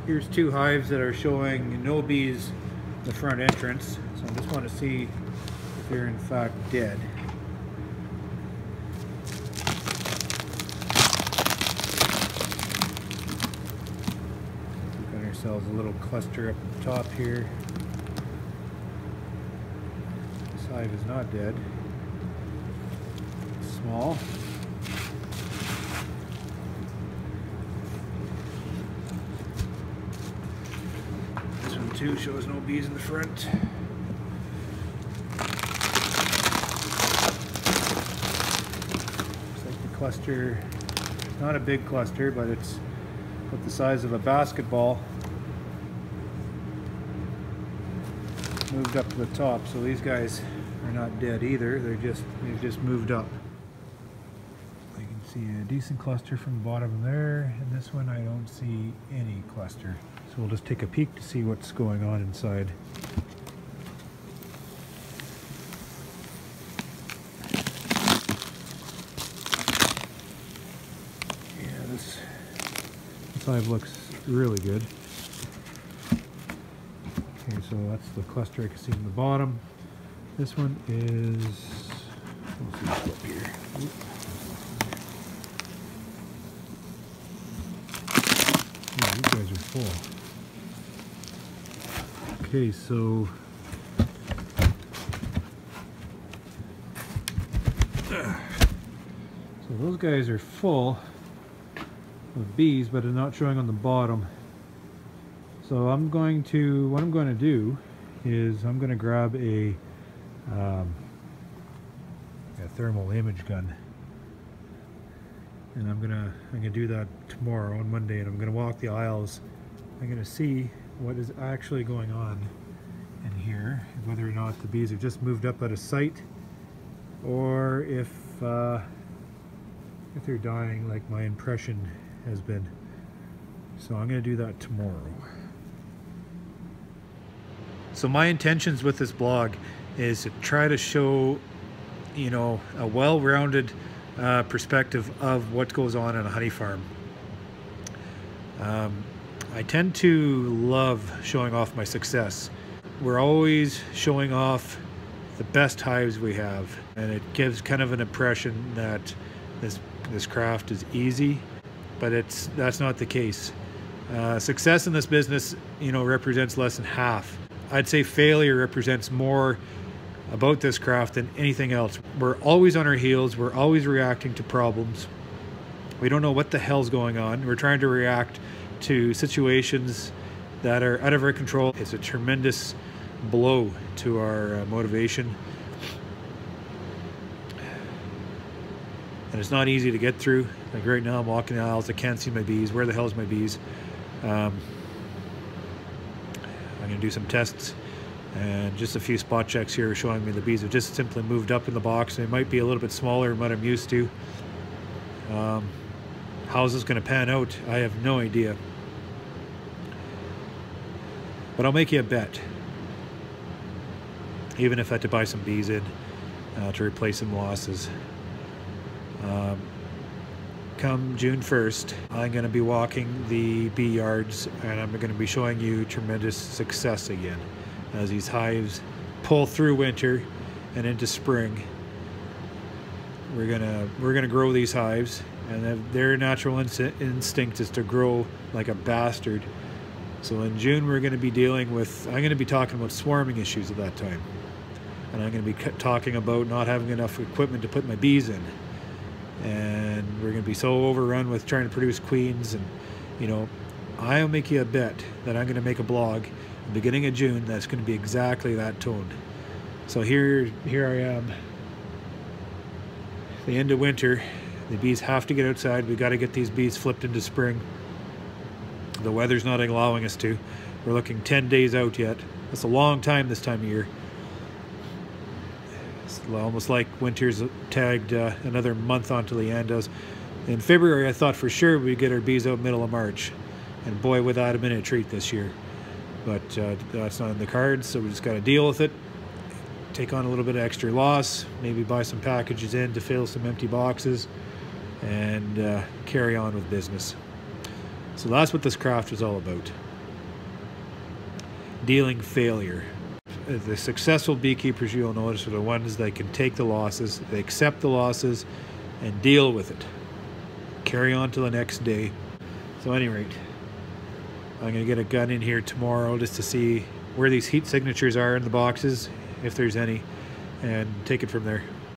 Here's two hives that are showing no bees in the front entrance. So I just want to see if they're in fact dead. We've got ourselves a little cluster up at the top here. This hive is not dead. It's small. Two shows no bees in the front. Looks like the cluster, not a big cluster, but it's about the size of a basketball. Moved up to the top, so these guys are not dead either. They've just moved up. I can see a decent cluster from the bottom there, and this one I don't see any cluster. So we'll just take a peek to see what's going on inside. Yeah, this hive looks really good. Okay, so that's the cluster I can see in the bottom. This one is, let's see what's up here. Oh, these guys are full. Okay, so those guys are full of bees, but they're not showing on the bottom. So what I'm going to do is I'm going to grab a thermal image gun, and I'm gonna do that tomorrow on Monday, and I'm going to walk the aisles. I'm going to see what is actually going on in here, whether or not the bees have just moved up out of sight, or if they're dying like my impression has been. So I'm going to do that tomorrow. So my intentions with this blog is to try to show, you know, a well-rounded perspective of what goes on in a honey farm. I tend to love showing off my success. We're always showing off the best hives we have, and it gives kind of an impression that this craft is easy, but that's not the case. Success in this business, you know, represents less than half. I'd say failure represents more about this craft than anything else. We're always on our heels. We're always reacting to problems. We don't know what the hell's going on. We're trying to react to situations that are out of our control. It's a tremendous blow to our motivation, and it's not easy to get through. Like right now I'm walking the aisles, I can't see my bees. Where the hell's my bees? I'm gonna do some tests, and just a few spot checks here are showing me the bees have just simply moved up in the box. They might be a little bit smaller than what I'm used to. How's this going to pan out? I have no idea. But I'll make you a bet. Even if I had to buy some bees in to replace some losses. Come June 1st, I'm going to be walking the bee yards, and I'm going to be showing you tremendous success again as these hives pull through winter and into spring. We're gonna grow these hives, and their natural instinct is to grow like a bastard. So in June we're going to be dealing with, I'm going to be talking about swarming issues at that time, and I'm going to be talking about not having enough equipment to put my bees in, and we're going to be so overrun with trying to produce queens. And you know, I'll make you a bet that I'm going to make a blog at the beginning of June that's going to be exactly that tone. So here I am, the end of winter. The bees have to get outside. We got to get these bees flipped into spring. The weather's not allowing us to. We're looking 10 days out yet. That's a long time this time of year. It's almost like winter's tagged another month onto the end. In February, I thought for sure we'd get our bees out middle of March, and boy, would that have been a treat this year. But that's not in the cards, so we just got to deal with it. Take on a little bit of extra loss, maybe buy some packages in to fill some empty boxes, and carry on with business. So that's what this craft is all about. dealing failure. The successful beekeepers, you'll notice, are the ones that can take the losses, they accept the losses, and deal with it. Carry on to the next day. So at any rate, I'm going to get a gun in here tomorrow just to see where these heat signatures are in the boxes, if there's any, and take it from there.